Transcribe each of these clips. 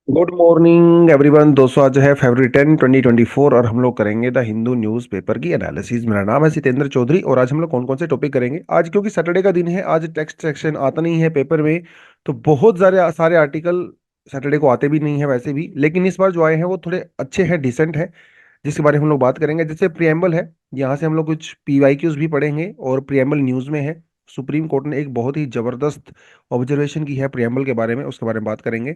Good morning everyone. दोस्तों, आज है फरवरी 10 2024 और हम लोग करेंगे द हिंदू न्यूज़पेपर की एनालिसिस। मेरा नाम है सितेंद्र चौधरी और आज हम लोग कौन कौन से टॉपिक करेंगे आज, क्योंकि सैटरडे का दिन है। आज टेक्स्ट सेक्शन आता नहीं है पेपर में, तो बहुत सारे आर्टिकल सैटरडे को आते भी नहीं है वैसे भी, लेकिन इस बार जो आए हैं वो थोड़े अच्छे हैं, डिसेंट है, जिसके बारे में हम लोग बात करेंगे। जैसे प्रियम्बल है, यहाँ से हम लोग कुछ पीवाईक्यूज भी पढ़ेंगे और प्रियम्बल न्यूज़ में है। सुप्रीम कोर्ट ने एक बहुत ही जबरदस्त ऑब्जर्वेशन की है प्रियम्बल के बारे में, उसके बारे में बात करेंगे।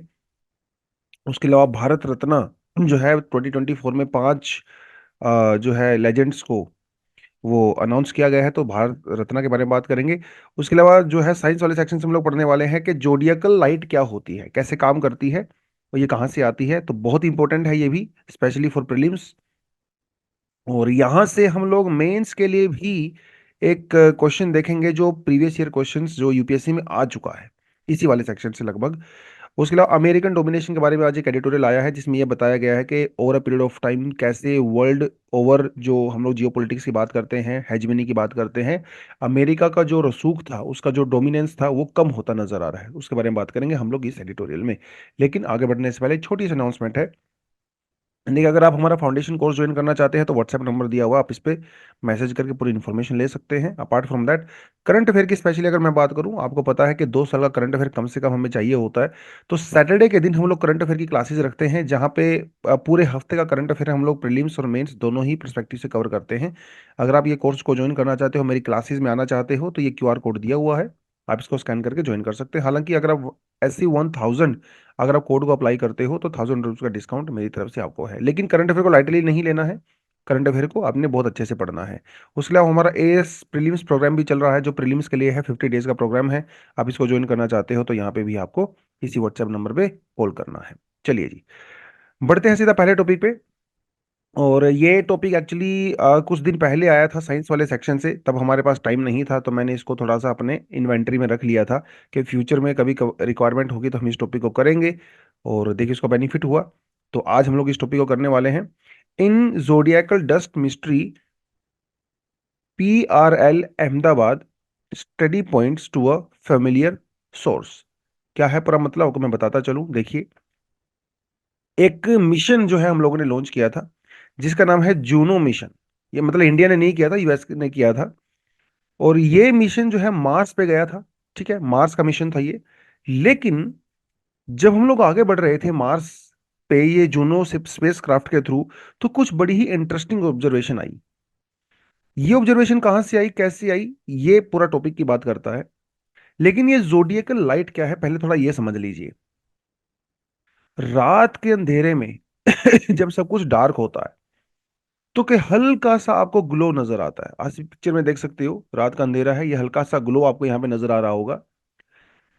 उसके अलावा भारत रत्न जो है 2024 में पांच जो है लेजेंड्स को वो अनाउंस किया गया है, तो भारत रत्न के बारे में बात करेंगे। उसके अलावा जो है साइंस वाले सेक्शन से हम लोग पढ़ने वाले हैं कि जोडियकल लाइट क्या होती है, कैसे काम करती है और ये कहाँ से आती है, तो बहुत इंपॉर्टेंट है ये भी, स्पेशली फॉर प्रीलिम्स। और यहाँ से हम लोग मेंस के लिए भी एक क्वेश्चन देखेंगे, जो प्रीवियस ईयर क्वेश्चंस जो यूपीएससी में आ चुका है, इसी वाले सेक्शन से लगभग। उसके अलावा अमेरिकन डोमिनेशन के बारे में आज एक एडिटोरियल आया है, जिसमें यह बताया गया है कि over a period of time कैसे वर्ल्ड ओवर, जो हम लोग जियो पॉलिटिक्स की बात करते हैं, हेजमनी की बात करते हैं, अमेरिका का जो रसूख था, उसका जो डोमिनेंस था, वो कम होता नजर आ रहा है। उसके बारे में बात करेंगे हम लोग इस एडिटोरियल में। लेकिन आगे बढ़ने से पहले एक छोटी सी अनाउंसमेंट है। देखिए, अगर आप हमारा फाउंडेशन कोर्स ज्वाइन करना चाहते हैं तो व्हाट्सएप नंबर दिया हुआ, आप इस पे मैसेज करके पूरी इन्फॉर्मेशन ले सकते हैं। Apart from that, current affair की स्पेशली अगर मैं बात करूं, आपको पता है कि 2 साल का करंट अफेयर कम से कम हमें चाहिए होता है। तो सैटरडे के दिन हम लोग करंट अफेयर की क्लासेस रखते हैं, जहां पे पूरे हफ्ते का करंट अफेयर हम लोग प्रीलिम्स और मेंस दोनों ही पर्सपेक्टिव से कवर करते हैं। अगर आप ये कोर्स को ज्वाइन करना चाहते हो, मेरी क्लासेस में आना चाहते हो, तो ये क्यूआर कोड दिया हुआ है, आप इसको स्कैन करके ज्वाइन कर सकते हैं। हालांकि अगर आप SC 1000 अगर आप कोड को अप्लाई करते हो तो 1000 रुपीज का डिस्काउंट मेरी तरफ से आपको है। लेकिन करंट अफेयर को लाइटली नहीं लेना है, करंट अफेयर को आपने बहुत अच्छे से पढ़ना है। उसके अलावा हमारा एएस प्रीलिम्स प्रोग्राम भी चल रहा है, जो प्रीलिम्स के लिए है, 50 डेज का प्रोग्राम है। आप इसको ज्वाइन करना चाहते हो तो यहाँ पे भी आपको इसी व्हाट्सएप नंबर पे कॉल करना है। चलिए जी, बढ़ते हैं सीधा पहले टॉपिक पे। और ये टॉपिक एक्चुअली कुछ दिन पहले आया था साइंस वाले सेक्शन से, तब हमारे पास टाइम नहीं था, तो मैंने इसको थोड़ा सा अपने इन्वेंटरी में रख लिया था कि फ्यूचर में कभी रिक्वायरमेंट होगी तो हम इस टॉपिक को करेंगे। और देखिए, इसको बेनिफिट हुआ, तो आज हम लोग इस टॉपिक को करने वाले हैं। In zodiacal dust mystery, PRL Ahmedabad study points to a familiar source. क्या है पूरा मतलब आपको मैं बताता चलूं। देखिए, एक मिशन जो है हम लोगों ने लॉन्च किया था, जिसका नाम है जूनो मिशन। ये मतलब इंडिया ने नहीं किया था, यूएस ने किया था। और ये मिशन जो है मार्स पे गया था। ठीक है, मार्स का मिशन था ये। लेकिन जब हम लोग आगे बढ़ रहे थे मार्स पे ये जूनो स्पेस क्राफ्ट के थ्रू, तो कुछ बड़ी ही इंटरेस्टिंग ऑब्जर्वेशन आई। ये ऑब्जर्वेशन कहां से आई, कैसे आई, ये पूरा टॉपिक की बात करता है। लेकिन ये जोडियकल लाइट क्या है, पहले थोड़ा ये समझ लीजिए। रात के अंधेरे में जब सब कुछ डार्क होता है, तो कि हल्का सा आपको ग्लो नजर आता है। आज पिक्चर में देख सकते हो, रात का अंधेरा है, ये हल्का सा ग्लो आपको यहाँ पे नजर आ रहा होगा।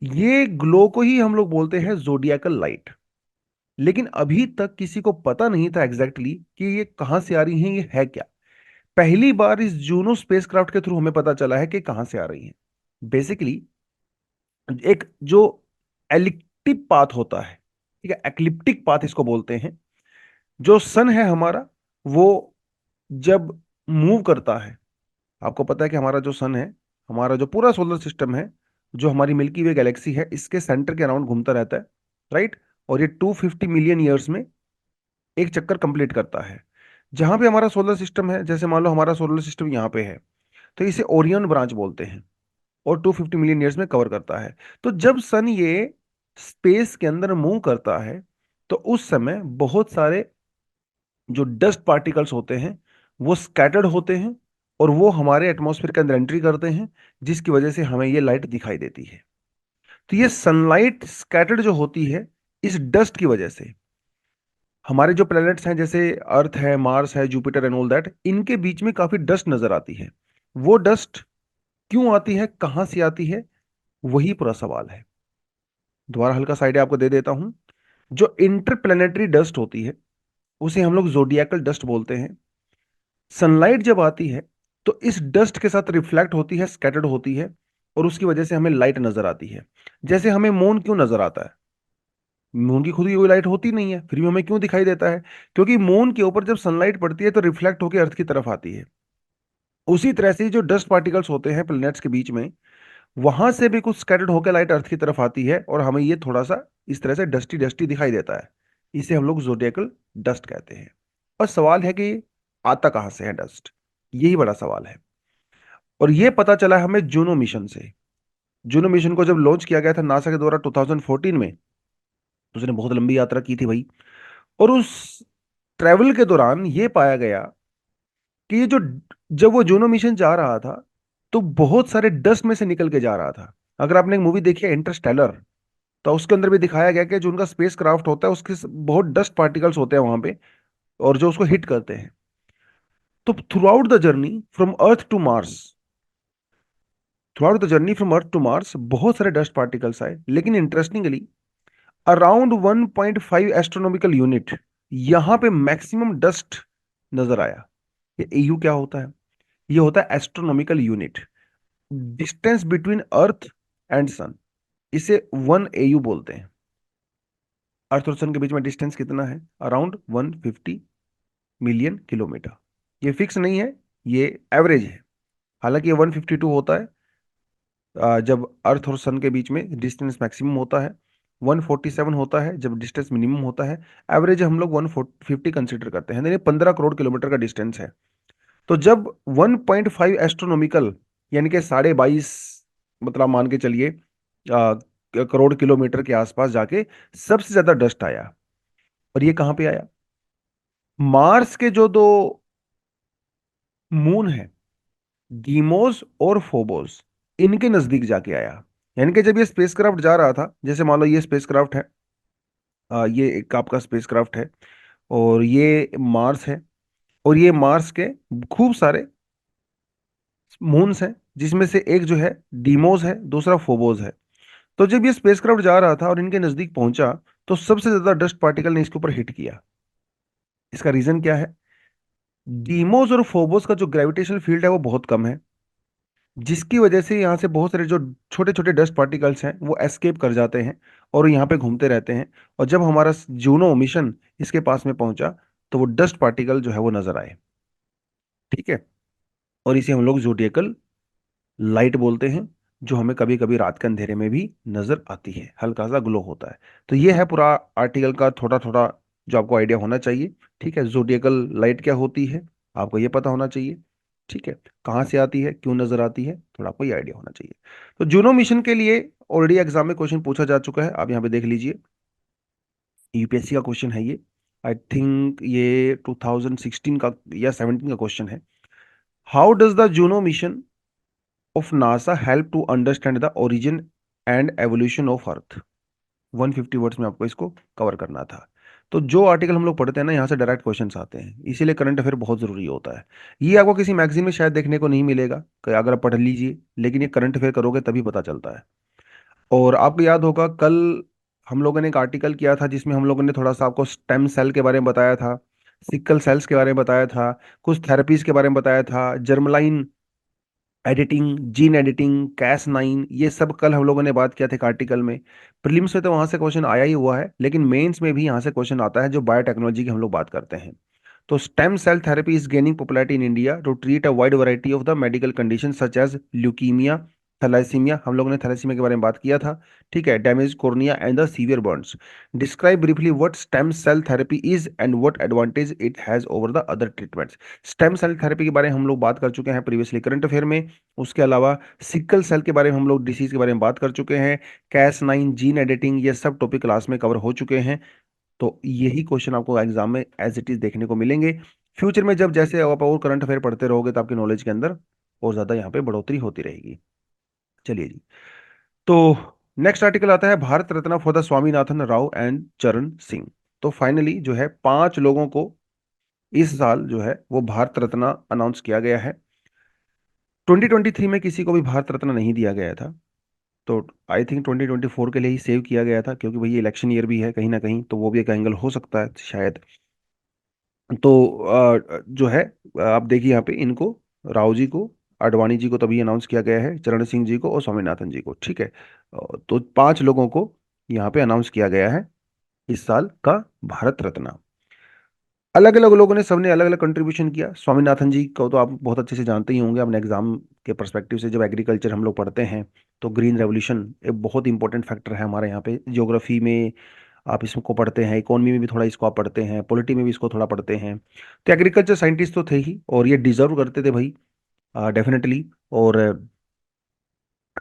ये ग्लो को ही हम लोग बोलते हैं जोडियाकल लाइट। लेकिन अभी तक किसी को पता नहीं था एग्जैक्टली कि ये कहां से आ रही हैं, ये है क्या। पहली बार इस जूनो स्पेसक्राफ्ट के थ्रू हमें पता चला है कि कहां से आ रही हैं। बेसिकली एक जो एलिप्टिक पाथ होता है, ठीक है, एक्लिप्टिक पाथ इसको बोलते हैं। जो सन है हमारा, वो जब मूव करता है, आपको पता है कि हमारा जो सन है, हमारा जो पूरा सोलर सिस्टम है, जो हमारी मिल्की वे गैलेक्सी है, इसके सेंटर के अराउंड घूमता रहता है, राइट। और ये 250 मिलियन ईयर्स में एक चक्कर कंप्लीट करता है। जहां पे हमारा सोलर सिस्टम है, जैसे मान लो हमारा सोलर सिस्टम यहाँ पे है, तो इसे ओरियन ब्रांच बोलते हैं, और 250 मिलियन ईयर्स में कवर करता है। तो जब सन ये स्पेस के अंदर मूव करता है, तो उस समय बहुत सारे जो डस्ट पार्टिकल्स होते हैं वो स्कैटर्ड होते हैं, और वो हमारे एटमॉस्फेयर के अंदर एंट्री करते हैं, जिसकी वजह से हमें ये लाइट दिखाई देती है। तो ये सनलाइट स्कैटर्ड जो होती है, इस डस्ट की वजह से हमारे जो प्लैनेट्स हैं, जैसे अर्थ है, मार्स है, जुपिटर एंड ऑल दैट, इनके बीच में काफी डस्ट नजर आती है। वो डस्ट क्यों आती है, कहां से आती है, वही पूरा सवाल है। दोबारा हल्का सा आइडिया आपको दे देता हूं। जो इंटरप्लेनेटरी डस्ट होती है, उसे हम लोग जोडियाकल डस्ट बोलते हैं। सनलाइट जब आती है, तो इस डस्ट के साथ रिफ्लेक्ट होती है, स्कैटर्ड होती है, और उसकी वजह से हमें लाइट नजर आती है। जैसे हमें मून क्यों नजर आता है, मून की खुद की कोई लाइट होती नहीं है, फिर भी हमें क्यों दिखाई देता है, क्योंकि मून के ऊपर जब सनलाइट पड़ती है तो रिफ्लेक्ट होकर अर्थ की तरफ आती है। उसी तरह से जो डस्ट पार्टिकल्स होते हैं प्लैनेट्स के बीच में, वहां से भी कुछ स्कैटर्ड होकर लाइट अर्थ की तरफ आती है, और हमें ये थोड़ा सा इस तरह से डस्टी डस्टी दिखाई देता है। इसे हम लोग जोडिएकल डस्ट कहते हैं। और सवाल है कि आता कहां से है डस्ट, यही बड़ा सवाल है। और ये पता चला है हमें जूनो मिशन से। जूनो मिशन को जब लॉन्च किया गया था नासा के द्वारा 2014 में, तो उसने बहुत लंबी यात्रा की थी भाई। और उस ट्रेवल के दौरान ये पाया गया कि ये जो, जब वो जूनो मिशन जा रहा था तो बहुत सारे डस्ट में से निकल के जा रहा था। अगर आपने एक मूवी देखी है इंटरस्टेलर, तो उसके अंदर भी दिखाया गया कि जो उनका स्पेस क्राफ्ट होता है उसके बहुत डस्ट पार्टिकल्स होते हैं वहां पे, और जो उसको हिट करते हैं। तो throughout the journey from earth to Mars बहुत सारे डस्ट पार्टिकल्स आए, लेकिन इंटरेस्टिंगली अराउंड 1.5 एस्ट्रोनॉमिकल यूनिट यहां पे मैक्सिमम डस्ट नजर आया। ये एयू क्या होता है? ये होता है astronomical unit, distance between earth and sun. इसे 1 AU बोलते हैं। अर्थ और सन के बीच में डिस्टेंस कितना है? Around 150 million kilometre. ये फिक्स नहीं है, ये एवरेज है। हालांकि ये 152 होता है जब अर्थ और सन के बीच में डिस्टेंस मैक्सिमम होता है, 147 होता है जब डिस्टेंस मिनिमम होता है। एवरेज हम लोग 150 कंसिडर करते हैं, यानी 15 करोड़ किलोमीटर का डिस्टेंस है। तो जब 1.5 एस्ट्रोनॉमिकल, यानी कि 22.5, मतलब मान के चलिए करोड़ किलोमीटर के आसपास जाके सबसे ज्यादा डस्ट आया। और ये कहां पे आया? मार्स के जो दो मून है, डीमोस और फोबोस, इनके नजदीक जाके आया। यानी कि जब ये स्पेसक्राफ्ट जा रहा था, जैसे मान लो ये स्पेसक्राफ्ट है, ये एक आपका स्पेसक्राफ्ट है, और ये मार्स है, और ये मार्स के खूब सारे मून्स हैं, जिसमें से एक जो है डीमोस है, दूसरा फोबोस है। तो जब ये स्पेसक्राफ्ट जा रहा था और इनके नजदीक पहुंचा, तो सबसे ज्यादा डस्ट पार्टिकल ने इसके ऊपर हिट किया। इसका रीजन क्या है? डीमोस और फोबोस का जो ग्रेविटेशनल फील्ड है वो बहुत कम है, जिसकी वजह से यहाँ से बहुत सारे जो छोटे छोटे डस्ट पार्टिकल्स हैं वो एस्केप कर जाते हैं और यहाँ पे घूमते रहते हैं। और जब हमारा जूनो मिशन इसके पास में पहुंचा, तो वो डस्ट पार्टिकल जो है वो नजर आए। ठीक है। और इसे हम लोग जोडिएकल लाइट बोलते हैं, जो हमें कभी कभी रात के अंधेरे में भी नजर आती है, हल्का सा ग्लो होता है। तो ये है पूरा आर्टिकल का थोड़ा थोड़ा जो आपको आइडिया होना चाहिए। ठीक है, जोडिएकल लाइट क्या होती है आपको ये पता होना चाहिए। ठीक है, कहाँ से आती है, क्यों नजर आती है, थोड़ा आपको ये आइडिया होना चाहिए। तो जूनो मिशन के लिए ऑलरेडी एग्जाम में क्वेश्चन पूछा जा चुका है, आप यहाँ पे देख लीजिए। यूपीएससी का क्वेश्चन है ये। आई थिंक ये 2016 का या 17 का क्वेश्चन है। How does the Juno mission of NASA help to understand the origin and evolution of Earth? 150 words में आपको इसको कवर करना था। तो जो आर्टिकल हम लोग पढ़ते हैं ना, यहाँ से डायरेक्ट क्वेश्चंस आते हैं, इसीलिए करंट अफेयर बहुत जरूरी होता है। ये आपको किसी मैगजीन में शायद देखने को नहीं मिलेगा कि अगर आप पढ़ लीजिए, लेकिन ये करंट अफेयर करोगे तभी पता चलता है। और आपको याद होगा कल हम लोगों ने एक आर्टिकल किया था जिसमें हम लोगों ने थोड़ा सा आपको स्टेम सेल के बारे में बताया था, सिकल सेल्स के बारे में बताया था, कुछ थेरेपीज के बारे में बताया था, जर्मलाइन एडिटिंग, जीन एडिटिंग, कैस 9, ये सब कल हम लोगों ने बात किया था एक आर्टिकल में। प्रीलिम्स में तो वहां से क्वेश्चन आया ही हुआ है, लेकिन मेंस में भी यहाँ से क्वेश्चन आता है जो बायोटेक्नोलॉजी की हम लोग बात करते हैं। तो stem cell therapy is gaining popularity in India to treat a wide variety of the medical condition such as leukaemia, thalassaemia, हम लोगों ने थैलेसीमिया के बारे में बात किया था। ठीक है, damage cornea and the severe burns. Describe briefly what stem cell therapy is and what advantage it has over the other treatments. Stem cell therapy के बारे में हम लोग बात कर चुके हैं प्रीवियसली करंट अफेयर में। उसके अलावा सिकल सेल के बारे में हम लोग डिसीज के बारे में बात कर चुके हैं। कैस 9, जीन एडिटिंग, ये सब टॉपिक क्लास में कवर हो चुके हैं। तो यही क्वेश्चन आपको एग्जाम में एज इट इज देखने को मिलेंगे। फ्यूचर में जब जैसे आप और करंट अफेयर पढ़ते रहोगे तो आपकी नॉलेज के अंदर और ज्यादा यहाँ पे बढ़ोतरी होती रहेगी। चलिए जी। तो नेक्स्ट आर्टिकल आता है Bharat Ratna for the Swaminathan Rao and Charan Singh. तो फाइनली जो है 5 लोगों को इस साल जो है वो भारत रत्न अनाउंस किया गया है। 2023 में किसी को भी भारत रत्न नहीं दिया गया था, तो आई थिंक 2024 के लिए ही सेव किया गया था, क्योंकि भाई इलेक्शन ईयर भी है कहीं ना कहीं, तो वो भी एक एंगल हो सकता है शायद। तो जो है आप देखिए यहाँ पे इनको, राव जी को, आडवाणी जी को तभी अनाउंस किया गया है, चरण सिंह जी को और स्वामीनाथन जी को। ठीक है, तो 5 लोगों को यहाँ पे अनाउंस किया गया है इस साल का भारत रत्न। अलग अलग लोगों ने, सबने अलग अलग कंट्रीब्यूशन किया। स्वामीनाथन जी को तो आप बहुत अच्छे से जानते ही होंगे अपने एग्जाम के परस्पेक्टिव से, जब एग्रीकल्चर हम लोग पढ़ते हैं तो ग्रीन रेवोल्यूशन एक बहुत इंपॉर्टेंट फैक्टर है हमारे यहाँ पे ज्योग्राफी में, आप इसको पढ़ते हैं, इकोनॉमी में भी थोड़ा इसको आप पढ़ते हैं, पॉलिटी में भी इसको थोड़ा पढ़ते हैं। तो एग्रीकल्चर साइंटिस्ट तो थे ही और ये डिजर्व करते थे भाई, डेफिनेटली। और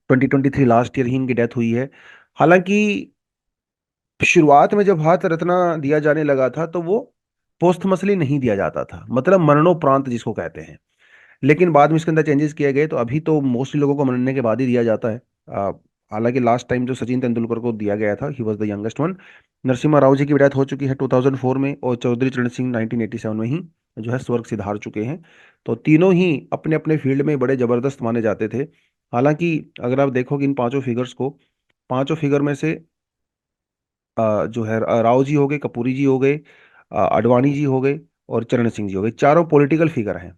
2023 लास्ट ईयर ही इनकी डेथ हुई है। हालांकि शुरुआत में जब भारत रत्न दिया जाने लगा था तो वो पोस्टमसली नहीं दिया जाता था, मतलब मरणोपरांत जिसको कहते हैं। लेकिन बाद में इसके अंदर चेंजेस किए गए, तो अभी तो मोस्टली लोगों को मरने के बाद ही दिया जाता है। आ, हालांकि लास्ट टाइम जो सचिन तेंदुलकर को दिया गया था, he was the youngest one. Narasimha Rao ji की डेथ हो चुकी है 2004 में, और चौधरी चरण सिंह 1987 में ही जो है स्वर्ग सिधार चुके हैं। तो तीनों ही अपने अपने फील्ड में बड़े जबरदस्त माने जाते थे। हालांकि अगर आप देखोगे इन पांचों फिगर्स को, पांचों फिगर में से जो है राव जी हो गए, कपूरी जी हो गए, आडवाणी जी हो गए, और चरण सिंह जी हो गए, चारों पॉलिटिकल फिगर हैं।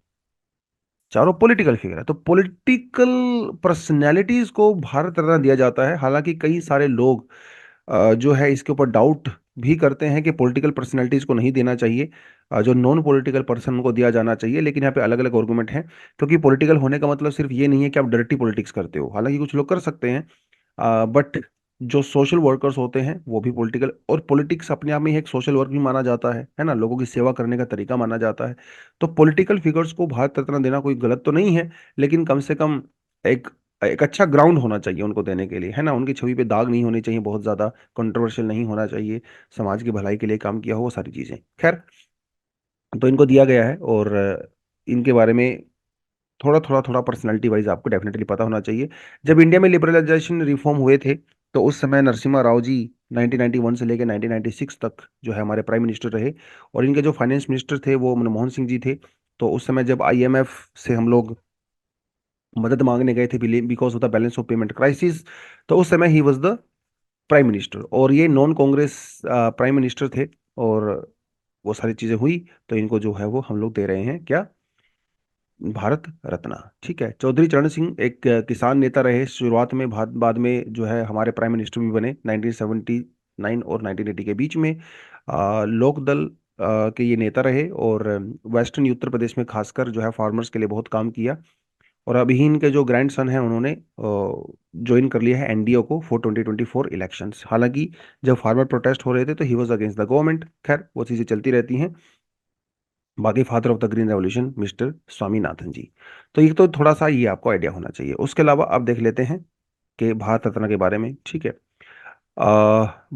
चारों पॉलिटिकल फिगर है, तो पॉलिटिकल पर्सनैलिटीज को भारत रत्न दिया जाता है। हालांकि कई सारे लोग जो है इसके ऊपर डाउट भी करते हैं कि पॉलिटिकल पर्सनैलिटीज को नहीं देना चाहिए, जो नॉन पॉलिटिकल पर्सन को दिया जाना चाहिए। लेकिन यहाँ पे अलग अलग आर्गुमेंट हैं, क्योंकि पॉलिटिकल होने का मतलब सिर्फ ये नहीं है कि आप डायरेक्टली पॉलिटिक्स करते हो, हालांकि कुछ लोग कर सकते हैं, बट जो सोशल वर्कर्स होते हैं वो भी पॉलिटिकल, और पॉलिटिक्स अपने आप में ही एक सोशल वर्क भी माना जाता है ना, लोगों की सेवा करने का तरीका माना जाता है। तो पॉलिटिकल फिगर्स को भारत रत्न देना कोई गलत तो नहीं है, लेकिन कम से कम एक एक अच्छा ग्राउंड होना चाहिए उनको देने के लिए, है ना। उनकी छवि पे दाग नहीं होनी चाहिए, बहुत ज्यादा कंट्रोवर्शियल नहीं होना चाहिए, समाज की भलाई के लिए काम किया हो, वो सारी चीजें। खैर, तो इनको दिया गया है, और इनके बारे में थोड़ा पर्सनालिटी वाइज आपको डेफिनेटली पता होना चाहिए। जब इंडिया में लिबरलाइजेशन रिफॉर्म हुए थे, तो उस समय नरसिम्हा राव जी 1991 से लेकर 1996 तक जो है हमारे प्राइम मिनिस्टर रहे, और इनके जो फाइनेंस मिनिस्टर थे वो मनमोहन सिंह जी थे। तो उस समय जब आईएमएफ से हम लोग मदद मांगने गए थे because of the balance of payment crisis, तो उस समय ही वॉज द प्राइम मिनिस्टर, और ये नॉन कांग्रेस प्राइम मिनिस्टर थे। और वो सारी चीजें हुई, तो इनको जो है वो हम लोग दे रहे हैं क्या, भारत रत्न। ठीक है। चौधरी चरण सिंह एक किसान नेता रहे शुरुआत में, बाद में जो है हमारे प्राइम मिनिस्टर भी बने 1979 और 1980 के बीच में। लोक दल के ये नेता रहे, और वेस्टर्न उत्तर प्रदेश में खासकर जो है फार्मर्स के लिए बहुत काम किया। और अभी इनके जो ग्रैंड सन है उन्होंने ज्वाइन कर लिया है एनडीओ को फॉर 2024 इलेक्शंस। हालांकि जब फार्मर प्रोटेस्ट हो रहे थे तो he was against the government. खैर, वो चीज़ें चलती रहती हैं। बाकी father of the green revolution mister Swaminathan ji. तो ये तो थोड़ा सा ये आपको आइडिया होना चाहिए। उसके अलावा आप देख लेते हैं कि भारत रत्न के बारे में। ठीक है।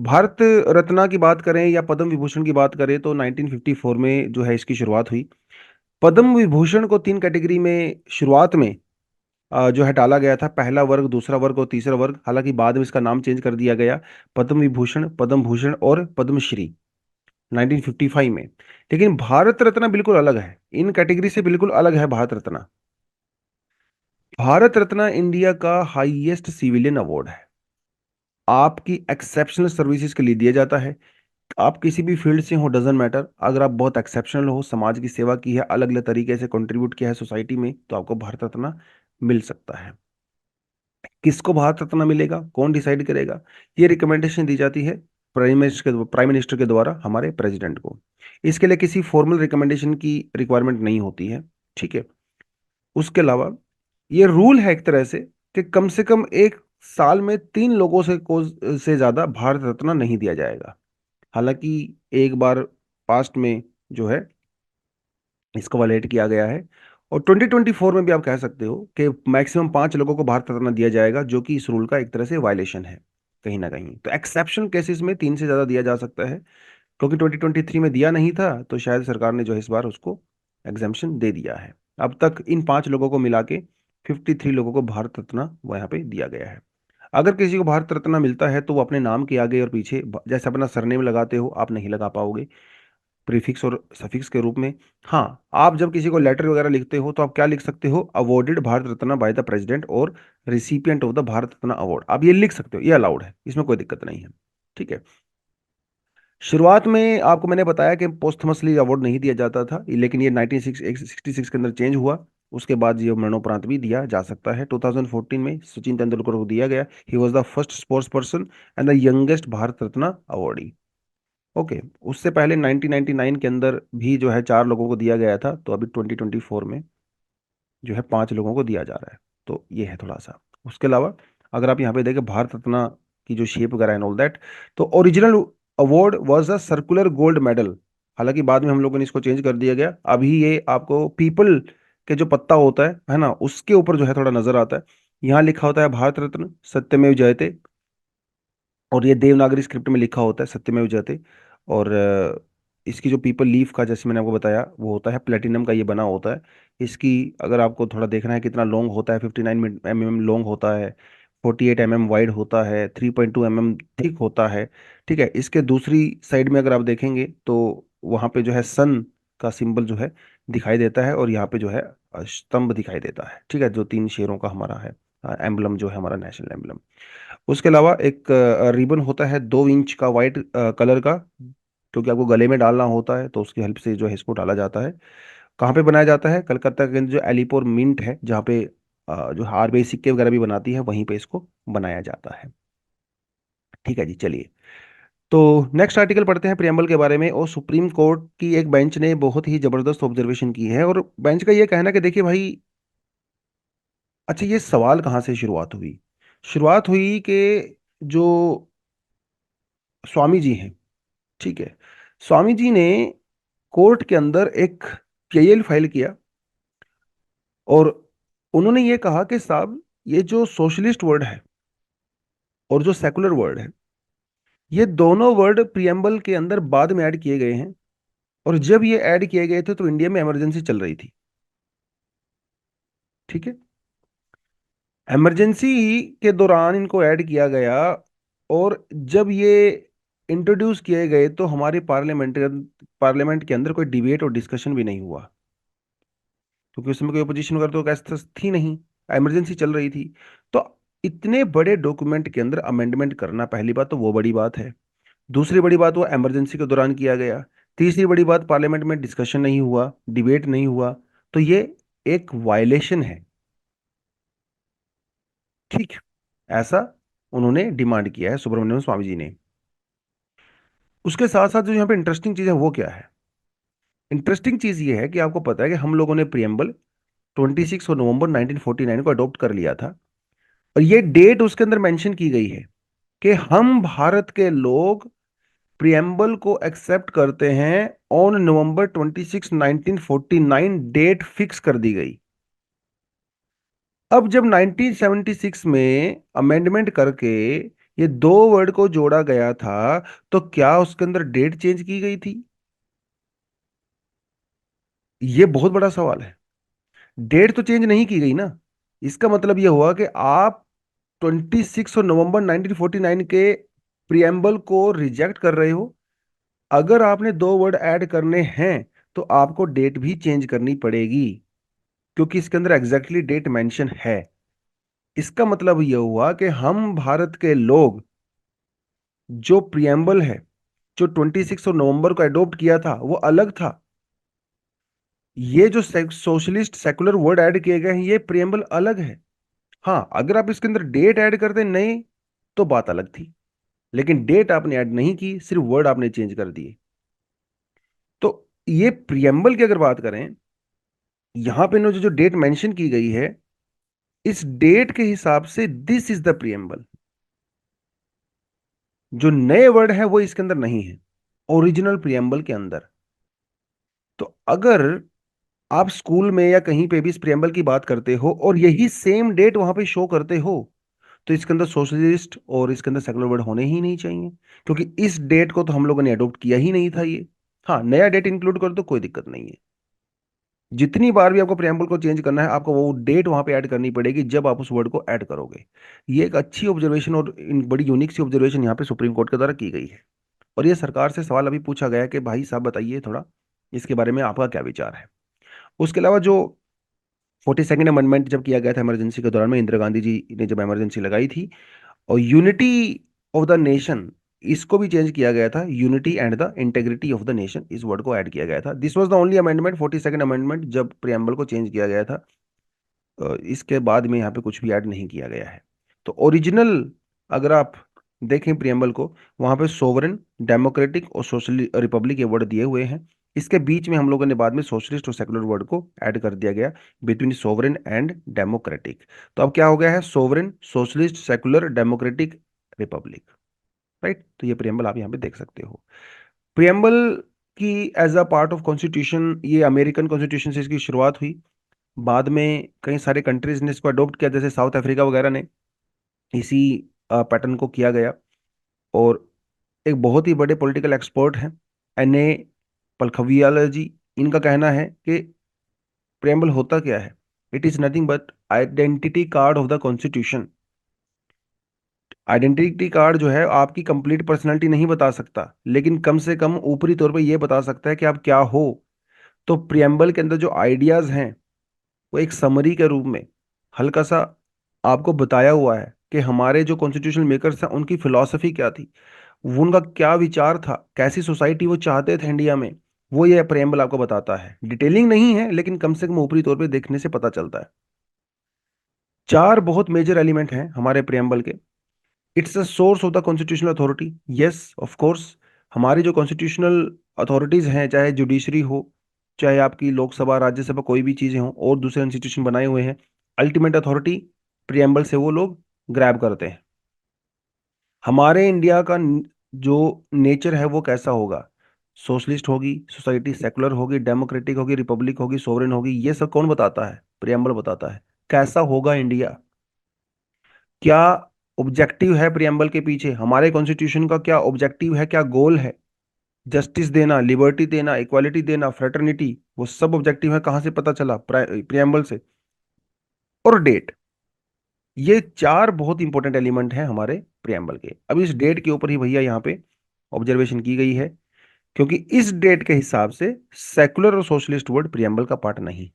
भारत रत्न की बात करें या पद्म विभूषण की बात करें, तो 1954 में जो है इसकी शुरुआत हुई। पद्म विभूषण को तीन कैटेगरी में शुरुआत में जो है डाला गया था, पहला वर्ग, दूसरा वर्ग और तीसरा वर्ग। हालांकि बाद में इसका नाम चेंज कर दिया गया, पद्म विभूषण, पद्म भूषण और पद्मश्री, 1955 में। लेकिन भारत रत्न बिल्कुल अलग है, इन कैटेगरी से बिल्कुल अलग है भारत रत्न। भारत रत्न इंडिया का हाईएस्ट सिविलियन अवार्ड है, आपकी एक्सेप्शनल सर्विसेज के लिए दिया जाता है। आप किसी भी फील्ड से हो, डजेंट मैटर, अगर आप बहुत एक्सेप्शनल हो, समाज की सेवा की है, अलग अलग तरीके से कंट्रीब्यूट किया है सोसाइटी में, तो आपको भारत रत्न मिल सकता है। किसको भारत रत्न मिलेगा, कौन डिसाइड करेगा? ये रिकमेंडेशन दी जाती है प्राइम मिनिस्टर के द्वारा हमारे प्रेसिडेंट को। इसके लिए किसी फॉर्मल रिकमेंडेशन की रिक्वायरमेंट नहीं होती है। ठीक है। उसके अलावा ये रूल है एक तरह से कि कम से कम एक साल में तीन लोगों से ज्यादा भारत रत्न नहीं दिया जाएगा। हालांकि एक बार पास्ट में जो है इसको वैलिडेट किया गया है, और 2024 में भी आप कह सकते हो कि मैक्सिमम पांच लोगों को भारत रत्न दिया जाएगा, जो कि इस रूल का एक तरह से वायलेशन है कहीं ना कहीं। तो एक्सेप्शनल केसेस में तीन से ज्यादा दिया जा सकता है, क्योंकि 2023 में दिया नहीं था, तो शायद सरकार ने जो है इस बार उसको एग्जाम्पशन दे दिया है। अब तक इन पांच लोगों को मिला के 53 लोगों को भारत रत्न वो यहाँ पे दिया गया है। अगर किसी को भारत रत्न मिलता है तो वो अपने नाम के आगे और पीछे जैसे अपना सरनेम लगाते हो, आप नहीं लगा पाओगे प्रीफिक्स और सफिक्स के रूप में। हाँ, आप जब किसी को लेटर वगैरह लिखते हो तो आप क्या लिख सकते हो, awarded Bharat Ratna by the president और recipient of the Bharat Ratna award, आप ये लिख सकते हो, ये अलाउड है, इसमें कोई दिक्कत नहीं है। ठीक है। शुरुआत में आपको मैंने बताया कि पोस्टमसली अवार्ड नहीं दिया जाता था, लेकिन ये 1966 के अंदर चेंज हुआ। उसके बाद ये मरणोपरांत भी दिया जा सकता है। 2014 में सचिन तेंदुलकर को दिया गया, ही was the first sports person and the youngest Bharat Ratna awardee. Okay. उससे पहले 1999 के अंदर भी जो है चार लोगों को दिया गया था, तो अभी 2024 में जो है पांच लोगों को दिया जा रहा है। तो ये है थोड़ा सा। उसके अलावा अगर आप यहाँ पे देखें भारत रत्न की जो शेप वगैरह एंड ऑल दैट, तो original award was a circular gold medal. हालांकि बाद में हम लोगों ने इसको चेंज कर दिया गया, अभी ये आपको पीपल के जो पत्ता होता है ना, उसके ऊपर जो है थोड़ा नजर आता है। यहाँ लिखा होता है भारत रत्न सत्यमेव जयते, और ये देवनागरी स्क्रिप्ट में लिखा होता है सत्यमेव जयते। और इसकी जो पीपल लीफ का, जैसे मैंने आपको बताया, वो होता है प्लेटिनम का, ये बना होता है। इसकी अगर आपको थोड़ा देखना है कितना लॉन्ग होता है, 59 mm लॉन्ग होता है, 48 mm वाइड होता है, 3.2 mm थिक होता है। ठीक है, इसके दूसरी साइड में अगर आप देखेंगे तो वहाँ पे जो है सन का सिंबल जो है दिखाई देता है, और यहाँ पे जो है स्तंभ दिखाई देता है। ठीक है, जो तीन शेरों का हमारा है एम्बलम, जो है हमारा नेशनल एम्बलम। उसके अलावा एक रिबन होता है 2 इंच का, वाइट कलर का, क्योंकि आपको गले में डालना होता है, तो उसकी हेल्प से जो है इसको डाला जाता है। कहाँ पे बनाया जाता है? कलकत्ता के अंदर जो एलिपोर मिंट है, जहाँ पे जो आरबीआई सिक्के वगैरह भी बनाती है, वहीं पे इसको बनाया जाता है। ठीक है जी, चलिए। तो नेक्स्ट आर्टिकल पढ़ते हैं प्रियम्बल के बारे में। और सुप्रीम कोर्ट की एक बेंच ने बहुत ही जबरदस्त ऑब्जर्वेशन की है, और बेंच का ये कहना है कि देखिए भाई, अच्छा ये सवाल कहाँ से शुरुआत हुई? शुरुआत हुई कि जो स्वामी जी हैं, ठीक है, स्वामी जी ने कोर्ट के अंदर एक पीआईएल फाइल किया, और उन्होंने ये कहा कि साहब, ये जो सोशलिस्ट वर्ड है और जो सेकुलर वर्ड है, ये दोनों वर्ड प्रियम्बल के अंदर बाद में ऐड किए गए हैं। और जब ये ऐड किए गए थे तो इंडिया में इमरजेंसी चल रही थी। ठीक है, इमरजेंसी के दौरान इनको ऐड किया गया, और जब ये इंट्रोड्यूस किए गए तो हमारे पार्लियामेंट के अंदर कोई डिबेट और डिस्कशन भी नहीं हुआ, क्योंकि उसमें कोई अपोजिशन वगैरह तो ऐसा थी नहीं, इमरजेंसी चल रही थी। तो इतने बड़े डॉक्यूमेंट के अंदर अमेंडमेंट करना, पहली बात तो वो बड़ी बात है। दूसरी बड़ी बात, वो इमरजेंसी के दौरान किया गया। तीसरी बड़ी बात, पार्लियामेंट में डिस्कशन नहीं हुआ, डिबेट नहीं हुआ। तो ये एक वायलेशन है। ठीक है, ऐसा उन्होंने डिमांड किया है सुब्रमण्यम स्वामी जी ने। उसके साथ साथ जो यहाँ पे इंटरेस्टिंग चीज है वो क्या है? इंटरेस्टिंग चीज ये है कि आपको पता है कि हम लोगों ने प्रियम्बल 26 नवंबर 1949 को अडॉप्ट कर लिया था, और ये डेट उसके अंदर मेंशन की गई है कि हम भारत के लोग प्रियम्बल को एक्सेप्ट करते हैं ऑन November 26 1949, डेट फिक्स कर दी गई। अब जब 1976 में अमेंडमेंट करके ये दो वर्ड को जोड़ा गया था, तो क्या उसके अंदर डेट चेंज की गई थी? ये बहुत बड़ा सवाल है। डेट तो चेंज नहीं की गई ना। इसका मतलब यह हुआ कि आप 26 नवंबर 1949 के प्रियम्बल को रिजेक्ट कर रहे हो। अगर आपने दो वर्ड ऐड करने हैं तो आपको डेट भी चेंज करनी पड़ेगी, क्योंकि इसके अंदर एग्जैक्टली डेट मेंशन है। इसका मतलब यह हुआ कि हम भारत के लोग, जो प्रियम्बल है, जो 26 नवंबर को अडॉप्ट किया था, वो अलग था। ये जो सोशलिस्ट सेकुलर वर्ड ऐड किए गए हैं, ये प्रियम्बल अलग है। हाँ, अगर आप इसके अंदर डेट ऐड करते नहीं तो बात अलग थी, लेकिन डेट आपने ऐड नहीं की, सिर्फ वर्ड आपने चेंज कर दिए। तो ये प्रियम्बल की अगर बात करें, यहां पे जो जो डेट मेंशन की गई है, इस डेट के हिसाब से दिस इज द प्रियम्बल। जो नए वर्ड है वो इसके अंदर नहीं है, ओरिजिनल प्रियम्बल के अंदर। तो अगर आप स्कूल में या कहीं पे भी इस प्रियम्बल की बात करते हो और यही सेम डेट वहां पे शो करते हो, तो इसके अंदर सोशलिस्ट और इसके अंदर सेकुलर वर्ड होने ही नहीं चाहिए, क्योंकि इस डेट को तो हम लोगों ने अडॉप्ट किया ही नहीं था ये। हाँ, नया डेट इंक्लूड कर दो, कोई दिक्कत नहीं है। जितनी बार भी आपको प्रियम्बल को चेंज करना है, आपको वो डेट वहां पे ऐड करनी पड़ेगी जब आप उस वर्ड को ऐड करोगे। ये एक अच्छी ऑब्जर्वेशन और बड़ी यूनिक सी ऑब्जर्वेशन यहाँ पे सुप्रीम कोर्ट के द्वारा की गई है। और ये सरकार से सवाल अभी पूछा गया है कि भाई साहब बताइए थोड़ा, इसके बारे में आपका क्या विचार है। उसके अलावा जो 42nd अमेंडमेंट जब किया गया था इमरजेंसी के दौरान में, इंदिरा गांधी जी ने जब इमरजेंसी लगाई थी, और यूनिटी ऑफ द नेशन, इसको भी चेंज किया गया था, unity and the integrity of the nation, इस वर्ड को ऐड किया गया था। This was the only amendment, 42nd amendment, जब प्रियम्बल को चेंज किया गया था। इसके बाद में यहाँ पे कुछ भी ऐड नहीं किया गया है। तो ओरिजिनल, अगर आप देखें प्रियम्बल को, वहां पे सोवरेन, डेमोक्रेटिक और सोशल रिपब्लिक ये वर्ड दिए हुए हैं। इसके बीच में हम लोगों ने बाद में सोशलिस्ट और सेकुलर वर्ड को ऐड कर दिया गया, बिटवीन सोवरेन एंड डेमोक्रेटिक। तो अब क्या हो गया है? Sovereign, socialist, secular, democratic, Republic. Right. तो ये प्रियम्बल आप यहाँ पे देख सकते हो। प्रियम्बल की as a part of constitution, ये अमेरिकन कॉन्स्टिट्यूशन से इसकी शुरुआत हुई। बाद में कई सारे कंट्रीज ने इसको अडॉप्ट किया, जैसे साउथ अफ्रीका वगैरह ने इसी पैटर्न को किया गया। और एक बहुत ही बड़े पॉलिटिकल एक्सपर्ट हैं, एन ए पलखवियाल जी, इनका कहना है कि प्रेम्बल होता क्या है। It is nothing but identity card of the constitution. Identity card जो है आपकी कंप्लीट पर्सनैलिटी नहीं बता सकता, लेकिन कम से कम ऊपरी तौर पे ये बता सकता है कि आप क्या हो। तो प्रियम्बल के अंदर जो आइडियाज हैं वो एक समरी के रूप में हल्का सा आपको बताया हुआ है कि हमारे जो कॉन्स्टिट्यूशनल मेकर्स हैं उनकी फिलॉसफी क्या थी, वो उनका क्या विचार था, कैसी सोसाइटी वो चाहते थे इंडिया में। वो ये प्रेम्बल आपको बताता है। डिटेलिंग नहीं है, लेकिन कम से कम ऊपरी तौर पे देखने से पता चलता है। चार बहुत मेजर एलिमेंट हैं हमारे प्रेम्बल के। It's a source of the constitutional authority, yes of course. हमारी जो कॉन्स्टिट्यूशनल अथॉरिटीज हैं, चाहे जुडिशरी हो, चाहे आपकी लोकसभा राज्यसभा, कोई भी चीजें हो और दूसरे इंस्टीट्यूशन बनाए हुए हैं, अल्टीमेट अथॉरिटी प्रियम्बल से वो लोग ग्रैब करते हैं। हमारे इंडिया का जो नेचर है वो कैसा होगा, सोशलिस्ट होगी सोसाइटी, सेकुलर होगी, डेमोक्रेटिक होगी, रिपब्लिक होगी, सोवरेन होगी, ये सब कौन बताता है? प्रियम्बल बताता है। कैसा होगा इंडिया, क्या ऑब्जेक्टिव है प्रियम्बल के पीछे, हमारे कॉन्स्टिट्यूशन का क्या ऑब्जेक्टिव है, क्या गोल है। जस्टिस देना, लिबर्टी देना, इक्वालिटी देना, फ्रेटर्निटी, वो सब ऑब्जेक्टिव है। कहाँ से पता चला? प्रियम्बल से। और डेट, ये चार बहुत इंपॉर्टेंट एलिमेंट हैं हमारे प्रियम्बल के। अब इस डेट के ऊपर ही भैया यहाँ पे ऑब्जर्वेशन की गई है, क्योंकि इस डेट के हिसाब से सेकुलर और सोशलिस्ट वर्ड प्रियम्बल का पार्ट नहीं।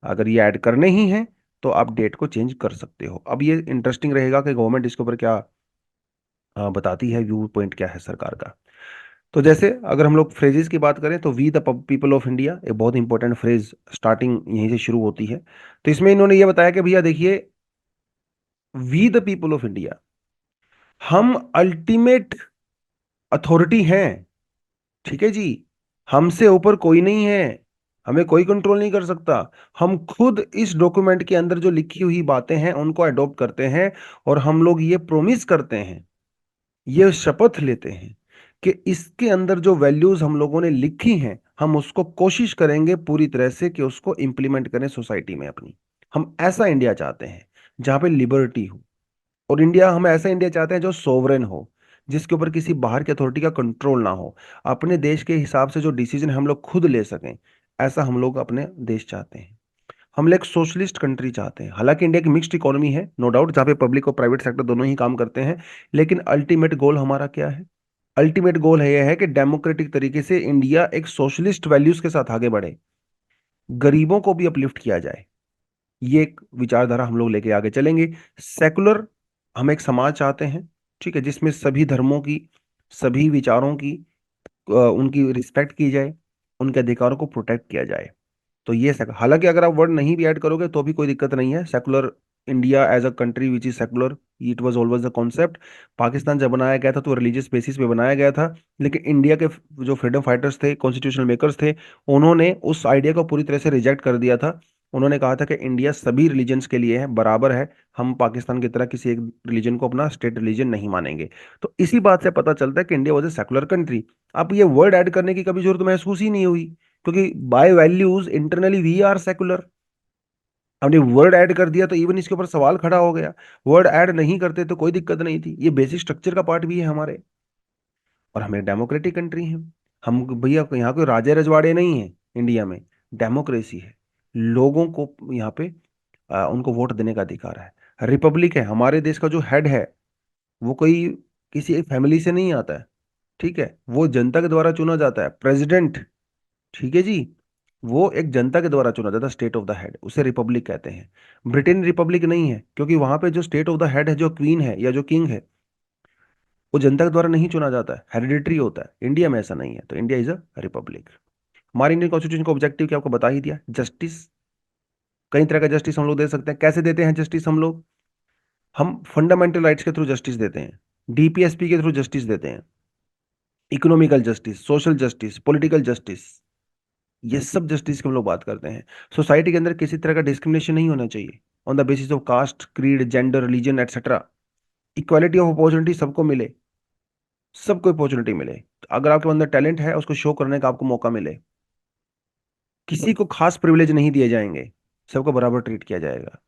अगर ये ऐड करने ही हैं तो आप डेट को चेंज कर सकते हो। अब ये इंटरेस्टिंग रहेगा कि गवर्नमेंट इसके ऊपर क्या बताती है, व्यू पॉइंट क्या है सरकार का। तो जैसे अगर हम लोग फ्रेजेस की बात करें तो we the people of India एक बहुत इंपॉर्टेंट फ्रेज स्टार्टिंग यहीं से शुरू होती है। तो इसमें इन्होंने ये बताया कि भैया देखिए, we the people of India, हम अल्टीमेट अथॉरिटी हैं। ठीक है जी, हमसे ऊपर कोई नहीं है, हमें कोई कंट्रोल नहीं कर सकता। हम खुद इस डॉक्यूमेंट के अंदर जो लिखी हुई बातें हैं उनको अडॉप्ट करते हैं, और हम लोग ये प्रोमिस करते हैं, ये शपथ लेते हैं कि इसके अंदर जो वैल्यूज हम लोगों ने लिखी हैं हम उसको कोशिश करेंगे पूरी तरह से कि उसको इंप्लीमेंट करें सोसाइटी में अपनी। हम ऐसा इंडिया चाहते हैं जहां पे लिबर्टी हो, और इंडिया, हम ऐसा इंडिया चाहते हैं जो सोवरेन हो, जिसके ऊपर किसी बाहर की अथॉरिटी का कंट्रोल ना हो। अपने देश के हिसाब से जो डिसीजन हम लोग खुद ले सकें, ऐसा हम लोग अपने देश चाहते हैं। हम लोग एक सोशलिस्ट कंट्री चाहते हैं। हालांकि इंडिया की मिक्स्ड इकोनॉमी है, नो डाउट, जहाँ पे पब्लिक और प्राइवेट सेक्टर दोनों ही काम करते हैं, लेकिन अल्टीमेट गोल हमारा क्या है? अल्टीमेट गोल है यह है कि डेमोक्रेटिक तरीके से इंडिया एक सोशलिस्ट वैल्यूज के साथ आगे बढ़े, गरीबों को भी अपलिफ्ट किया जाए। ये एक विचारधारा हम लोग लेके आगे चलेंगे। सेकुलर, हम एक समाज चाहते हैं, ठीक है, जिसमें सभी धर्मों की, सभी विचारों की उनकी रिस्पेक्ट की जाए, उनके अधिकारों को प्रोटेक्ट किया जाए। तो ये हालांकि अगर आप वर्ड नहीं भी ऐड करोगे तो भी कोई दिक्कत नहीं है। Secular India as a country which is secular, it was always the concept. Pakistan जब बनाया गया था तो रिलीजियस बेसिस पे बनाया गया था, लेकिन इंडिया के जो फ्रीडम फाइटर्स थे, कॉन्स्टिट्यूशनल मेकर्स थे, उन्होंने उस आइडिया को पूरी तरह से रिजेक्ट कर दिया था। उन्होंने कहा था कि इंडिया सभी रिलीजन्स के लिए है, बराबर है, हम पाकिस्तान की तरह किसी एक रिलीजन को अपना स्टेट रिलीजन नहीं मानेंगे। तो इसी बात से पता चलता है कि India was a secular country. आप ये वर्ड ऐड करने की कभी जरूरत महसूस ही नहीं हुई, क्योंकि by values internally we are secular. हमने वर्ड ऐड कर दिया तो इवन इसके ऊपर सवाल खड़ा हो गया। वर्ड ऐड नहीं करते तो कोई दिक्कत नहीं थी, ये बेसिक स्ट्रक्चर का पार्ट भी है हमारे। और हम एक डेमोक्रेटिक कंट्री हैं। हम भैया यहाँ कोई राजे रजवाड़े नहीं है, इंडिया में डेमोक्रेसी है। लोगों को यहाँ पे उनको वोट देने का अधिकार है। रिपब्लिक है, हमारे देश का जो हेड है वो कोई किसी एक फैमिली से नहीं आता है, ठीक है, वो जनता के द्वारा चुना जाता है, प्रेसिडेंट। ठीक है जी, वो एक जनता के द्वारा चुना जाता है, स्टेट ऑफ द हेड, उसे रिपब्लिक कहते हैं। ब्रिटेन रिपब्लिक नहीं है, क्योंकि वहां पे जो स्टेट ऑफ द हेड है, जो क्वीन है या जो किंग है, वो जनता के द्वारा नहीं चुना जाता है, हेरिडिटरी होता है। इंडिया में ऐसा नहीं है, तो इंडिया इज अ रिपब्लिक। हमारे इंडियन कॉन्स्टिट्यूशन का ऑब्जेक्टिव क्या आपको बता ही दिया, जस्टिस। कई तरह का जस्टिस हम लोग दे सकते हैं। कैसे देते हैं जस्टिस हम फंडामेंटल राइट्स के थ्रू जस्टिस देते हैं, डीपीएसपी के थ्रू जस्टिस देते हैं, economical justice, social justice, political justice, ये सब जस्टिस की हम लोग बात करते हैं। सोसाइटी के अंदर किसी तरह का डिस्क्रिमिनेशन नहीं होना चाहिए on the basis of caste, creed, gender, religion, etcetera. Equality of opportunity सबको मिले, सबको अपॉर्चुनिटी मिले। तो अगर आपके अंदर टैलेंट है उसको शो करने का आपको मौका मिले। किसी को खास प्रिविलेज नहीं दिए जाएंगे, सबको बराबर ट्रीट किया जाएगा।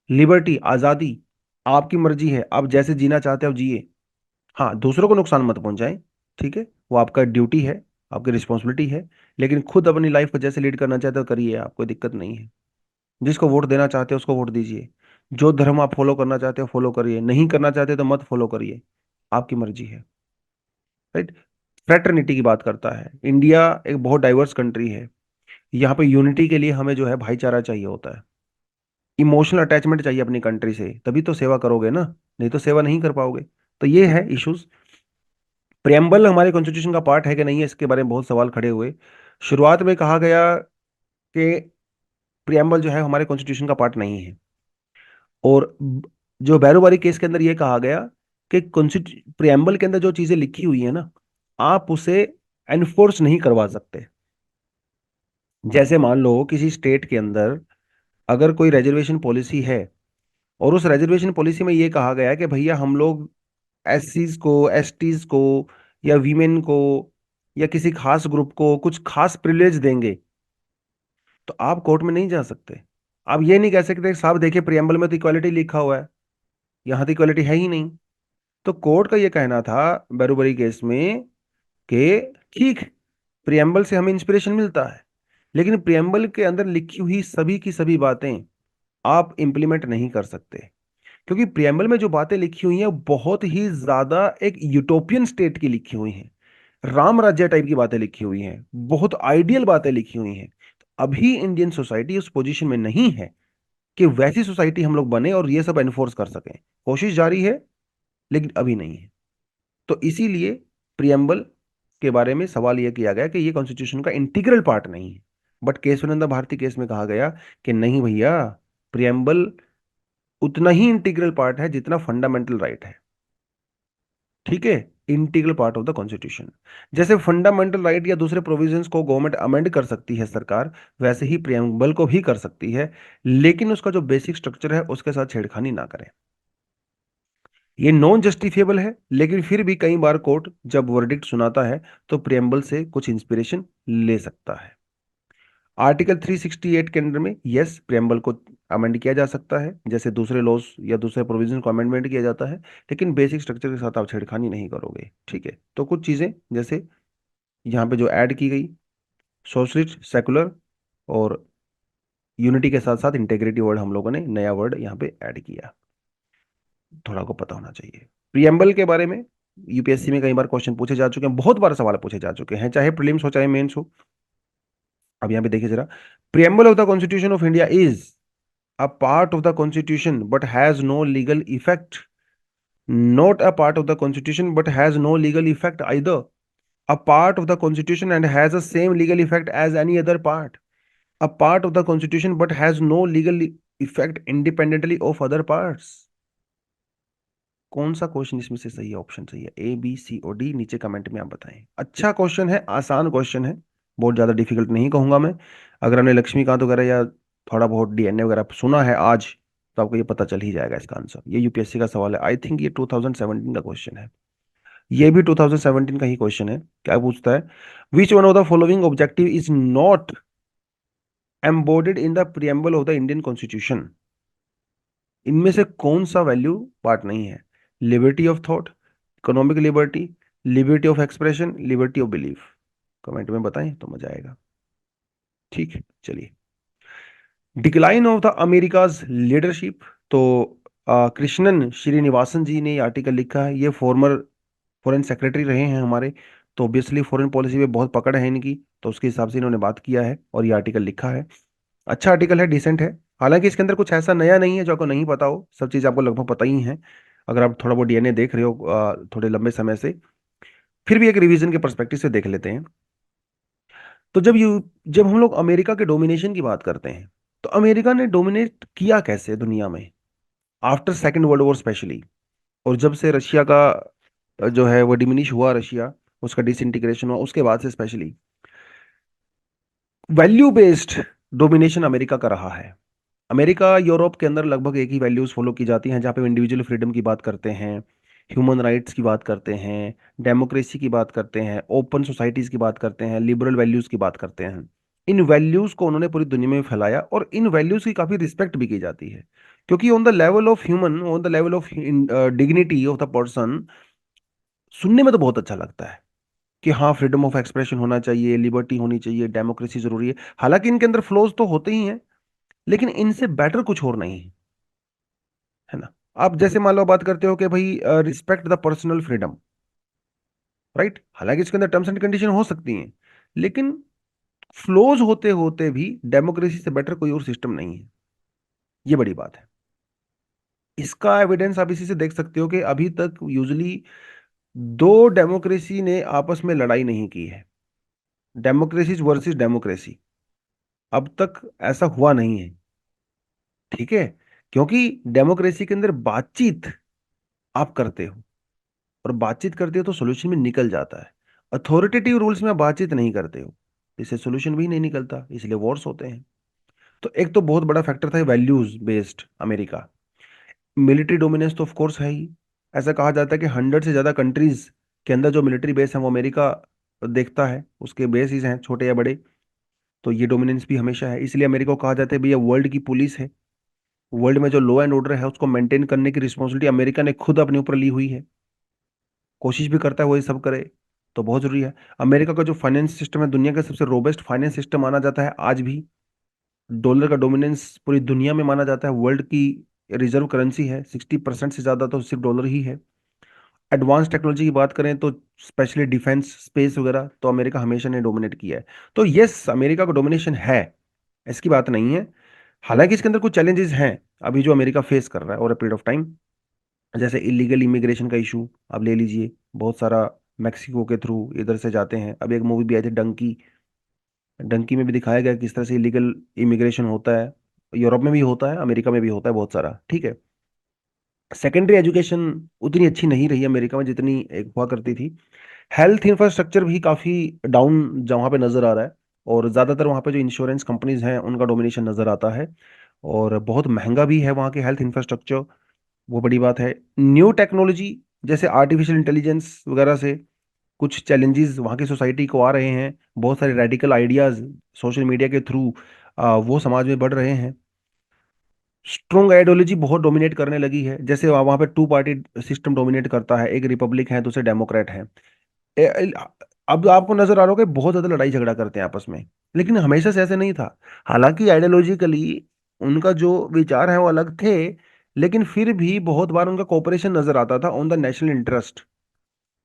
लिबर्टी, आजादी, आपकी मर्जी है, आप जैसे जीना चाहते हो आप जिए। हाँ, दूसरों को नुकसान मत पहुंचाएं, ठीक है, वो आपका ड्यूटी है, आपकी रिस्पॉन्सिबिलिटी है। लेकिन खुद अपनी लाइफ को जैसे लीड करना चाहते हो करिए, आप, कोई दिक्कत नहीं है। जिसको वोट देना चाहते हो उसको वोट दीजिए। जो धर्म आप फॉलो करना चाहते हो फॉलो करिए, नहीं करना चाहते तो मत फॉलो करिए, आपकी मर्जी है। राइट। फ्रेटर्निटी की बात करता है। इंडिया एक बहुत डाइवर्स कंट्री है। यहाँ पे यूनिटी के लिए हमें जो है भाईचारा चाहिए होता है। इमोशनल अटैचमेंट चाहिए अपनी कंट्री से, तभी तो सेवा करोगे ना, नहीं तो सेवा नहीं कर पाओगे। तो ये है इश्यूज। प्रेम्बल हमारे कॉन्स्टिट्यूशन का पार्ट है कि नहीं है, इसके बारे में बहुत सवाल खड़े हुए। शुरुआत में कहा गया कि प्रियम्बल जो है हमारे कॉन्स्टिट्यूशन का पार्ट नहीं है। और जो बैरोबारी केस के अंदर ये कहा गया कि प्रियम्बल के अंदर जो चीजें लिखी हुई है ना, आप उसे एनफोर्स नहीं करवा सकते। जैसे मान लो किसी स्टेट के अंदर अगर कोई रिजर्वेशन पॉलिसी है, और उस रिजर्वेशन पॉलिसी में ये कहा गया है कि भैया हम लोग एससीज को, एसटीज को, या वीमेन को, या किसी खास ग्रुप को कुछ खास प्रिविलेज देंगे, तो आप कोर्ट में नहीं जा सकते। आप ये नहीं कह सकते साहब देखिए प्रियम्बल में तो इक्वालिटी लिखा हुआ है, यहां तो इक्वालिटी है ही नहीं। तो कोर्ट का ये कहना था बैरूबरी केस में कि ठीक, प्रियम्बल से हमें इंस्पिरेशन मिलता है, लेकिन प्रियम्बल के अंदर लिखी हुई सभी की सभी बातें आप इंप्लीमेंट नहीं कर सकते। क्योंकि प्रियम्बल में जो बातें लिखी हुई हैं बहुत ही ज्यादा एक यूटोपियन स्टेट की लिखी हुई हैं, राम राज्य टाइप की बातें लिखी हुई हैं, बहुत आइडियल बातें लिखी हुई हैं। अभी इंडियन सोसाइटी उस पोजीशन में नहीं है कि वैसी सोसाइटी हम लोग बने और ये सब एनफोर्स कर सकें। कोशिश जारी है, लेकिन अभी नहीं है। तो इसीलिए प्रियम्बल के बारे में सवाल यह किया गया कि ये कॉन्स्टिट्यूशन का इंटीग्रल पार्ट नहीं है। बट केशवानंद भारती केस में कहा गया कि नहीं भैया, प्रियम्बल उतना ही इंटीग्रल पार्ट है जितना फंडामेंटल राइट है। ठीक है, integral part of the constitution. जैसे फंडामेंटल राइट या दूसरे प्रोविजंस को गवर्नमेंट अमेंड कर सकती है सरकार, वैसे ही प्रियम्बल को भी कर सकती है, लेकिन उसका जो बेसिक स्ट्रक्चर है उसके साथ छेड़खानी ना करें। ये नॉन जस्टिफिएबल है, लेकिन फिर भी कई बार कोर्ट जब वर्डिक्ट सुनाता है तो प्रियम्बल से कुछ इंस्पिरेशन ले सकता है। आर्टिकल 368 के अंडर में यस, प्रियम्बल को अमेंड किया जा सकता है, जैसे दूसरे लॉज या दूसरे प्रोविजन को अमेंडमेंट किया जाता है, लेकिन बेसिक स्ट्रक्चर के साथ आप छेड़खानी नहीं करोगे। ठीक है, तो कुछ चीजें जैसे यहाँ पे जो ऐड की गई, सोशलिस्ट, सेकुलर और यूनिटी के साथ साथ इंटेग्रिटी वर्ड हम लोगों ने नया वर्ड यहाँ पे ऐड किया, थोड़ा को पता होना चाहिए। प्रियम्बल के बारे में यूपीएससी में कई बार क्वेश्चन पूछे जा चुके हैं, बहुत बार सवाल पूछे जा चुके हैं, चाहे प्रीलिम्स हो चाहे मेंस हो। अब यहाँ पे देखिए जरा, preamble of the constitution of India is a part of the constitution but has no legal effect, not a part of the constitution but has no legal effect either, a part of the constitution and has the same legal effect as any other part, a part of the constitution but has no legal effect independently of other parts। कौन सा question इसमें से सही है? Option सही है ए, B, सी और D, नीचे कमेंट में आप बताएं। अच्छा क्वेश्चन है, आसान क्वेश्चन है, बहुत ज्यादा डिफिकल्ट नहीं कहूंगा मैं। अगर हमने लक्ष्मीकांत वगैरह या थोड़ा बहुत डीएनए वगैरह सुना है आज, तो आपको ये पता चल ही जाएगा इसका आंसर। ये यूपीएससी का सवाल है, आई थिंक ये 2017 का क्वेश्चन है। ये भी 2017 का ही क्वेश्चन है। क्या पूछता है? Which one of the following objective is not embodied in the preamble of the Indian constitution? इनमें से कौन सा वैल्यू पार्ट नहीं है? Liberty of thought, economic liberty, liberty of expression, liberty of belief. Comment में बताएं तो मजा आएगा। ठीक है, चलिए। Decline of the America's leadership. तो कृष्णन श्रीनिवासन जी ने ये आर्टिकल लिखा है, ये फॉर्मर फॉरेन सेक्रेटरी रहे हैं हमारे, तो ऑब्वियसली फॉरेन पॉलिसी में बहुत पकड़ है इनकी, तो उसके हिसाब से इन्होंने बात किया है और ये आर्टिकल लिखा है। अच्छा आर्टिकल है, डिसेंट है। हालांकि इसके अंदर कुछ ऐसा नया नहीं है जो आपको नहीं पता हो, सब चीज़ आपको लगभग पता ही है अगर आप थोड़ा बहुत डीएनए देख रहे हो थोड़े लंबे समय से। फिर भी एक रिवीजन के पर्सपेक्टिव से देख लेते हैं। तो जब हम लोग अमेरिका के डोमिनेशन की बात करते हैं, तो अमेरिका ने डोमिनेट किया कैसे दुनिया में after second world war specially, और जब से रशिया का जो है वो डिमिनिश हुआ, रशिया उसका डिसइंटीग्रेशन हुआ उसके बाद से specially value based domination America का रहा है। अमेरिका यूरोप के अंदर लगभग एक ही वैल्यूज फॉलो की जाती हैं, जहाँ पे इंडिविजुअल फ्रीडम की बात करते हैं, ह्यूमन राइट्स की बात करते हैं, डेमोक्रेसी की बात करते हैं, ओपन सोसाइटीज की बात करते हैं, लिबरल वैल्यूज की बात करते हैं। इन वैल्यूज को उन्होंने पूरी दुनिया में फैलाया और इन वैल्यूज की काफी रिस्पेक्ट भी की जाती है, क्योंकि on the level of human, on the level of dignity of the person, सुनने में तो बहुत अच्छा लगता है कि हाँ, फ्रीडम ऑफ एक्सप्रेशन होना चाहिए, लिबर्टी होनी चाहिए, डेमोक्रेसी जरूरी है। हालांकि इनके अंदर फ्लोज तो होते ही हैं, लेकिन इनसे बेटर कुछ और नहीं है, है ना। आप जैसे मान लो बात करते हो कि भाई respect the personal freedom, right, हालांकि इसके अंदर टर्म्स एंड कंडीशन हो सकती हैं, लेकिन फ्लोज होते होते भी डेमोक्रेसी से बेटर कोई और सिस्टम नहीं है। ये बड़ी बात है। इसका एविडेंस आप इसी से देख सकते हो कि अभी तक यूजली दो डेमोक्रेसी ने आपस में लड़ाई नहीं की है, डेमोक्रेसी वर्सेस डेमोक्रेसी, अब तक ऐसा हुआ नहीं है। ठीक है, क्योंकि डेमोक्रेसी के अंदर बातचीत आप करते हो, और बातचीत करते हो तो सोल्यूशन भी निकल जाता है। अथॉरिटेटिव रूल्स में आप बातचीत नहीं करते हो, इससे सोल्यूशन भी नहीं निकलता, इसलिए वॉर्स होते हैं। तो एक तो बहुत बड़ा फैक्टर था values based America. Military dominance तो ऑफ कोर्स है ही। ऐसा कहा जाता है कि 100 से ज्यादा कंट्रीज के अंदर जो मिलिट्री बेस है वो अमेरिका देखता है, उसके बेसिस हैं छोटे या बड़े। तो ये डोमिनेंस भी हमेशा है, इसलिए अमेरिका को कहा जाता है भैया वर्ल्ड की पुलिस है। वर्ल्ड में जो लॉ एंड ऑर्डर है उसको मेंटेन करने की रिस्पॉन्सिबिलिटी अमेरिका ने खुद अपने ऊपर ली हुई है, कोशिश भी करता है वही सब करे। तो बहुत जरूरी है। अमेरिका का जो फाइनेंस सिस्टम है दुनिया का सबसे रोबेस्ट फाइनेंस सिस्टम माना जाता है आज भी। डॉलर का डोमिनेंस पूरी दुनिया में माना जाता है, वर्ल्ड की रिजर्व करेंसी है, 60% से ज्यादा तो सिर्फ डॉलर ही है। एडवांस टेक्नोलॉजी की बात करें तो स्पेशली डिफेंस स्पेस वगैरह तो अमेरिका हमेशा ने डोमिनेट किया है। तो यस, अमेरिका का डोमिनेशन है, इसकी बात नहीं है। हालांकि इसके अंदर कुछ चैलेंजेस हैं अभी जो अमेरिका फेस कर रहा है over a period of time. जैसे इलीगल इमिग्रेशन का इशू आप ले लीजिए, बहुत सारा मैक्सिको के थ्रू इधर से जाते हैं। अभी एक मूवी भी आई थी डंकी, डंकी में भी दिखाया गया किस तरह से इलीगल इमिग्रेशन होता है। यूरोप में भी होता है, अमेरिका में भी होता है बहुत सारा, ठीक है। सेकेंडरी एजुकेशन उतनी अच्छी नहीं रही अमेरिका में जितनी एक हुआ करती थी। हेल्थ इंफ्रास्ट्रक्चर भी काफ़ी डाउन जहाँ पे नज़र आ रहा है, और ज़्यादातर वहाँ पे जो इंश्योरेंस कंपनीज हैं उनका डोमिनेशन नज़र आता है, और बहुत महंगा भी है वहाँ के हेल्थ इंफ्रास्ट्रक्चर। वो बड़ी बात है। न्यू टेक्नोलॉजी जैसे आर्टिफिशियल इंटेलिजेंस वगैरह से कुछ चैलेंजेस वहाँ की सोसाइटी को आ रहे हैं। बहुत सारे रेडिकल आइडियाज सोशल मीडिया के थ्रू वो समाज में बढ़ रहे हैं। स्ट्रोंग आइडियोलॉजी बहुत डोमिनेट करने लगी है, जैसे वहाँ पे टू पार्टी सिस्टम डोमिनेट करता है, एक रिपब्लिक है दूसरे डेमोक्रेट है। ए- ए- अब आपको नजर आ रहा होगा कि बहुत ज्यादा लड़ाई झगड़ा करते हैं आपस में, लेकिन हमेशा से ऐसे नहीं था। हालांकि आइडियोलॉजिकली उनका जो विचार है वो अलग थे, लेकिन फिर भी बहुत बार उनका कोऑपरेशन नजर आता था ऑन द नेशनल इंटरेस्ट।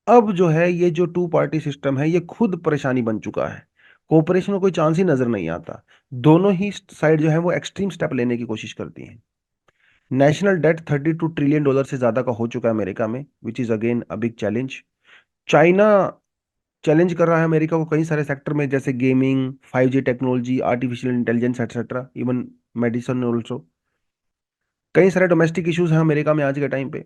अब जो है ये जो टू पार्टी सिस्टम है ये खुद परेशानी बन चुका है, कोऑपरेशन में कोई चांस ही नजर नहीं आता। दोनों ही साइड जो है वो एक्सट्रीम स्टेप लेने की कोशिश करती हैं। नेशनल डेट $32 ट्रिलियन से ज्यादा का हो चुका है अमेरिका में, which is again a big challenge. China challenge कर रहा है अमेरिका को कई सारे सेक्टर में, जैसे gaming, 5G technology, artificial intelligence etcetera, even medicine also. कई सारे डोमेस्टिक इश्यूज हैं अमेरिका में आज के टाइम पे,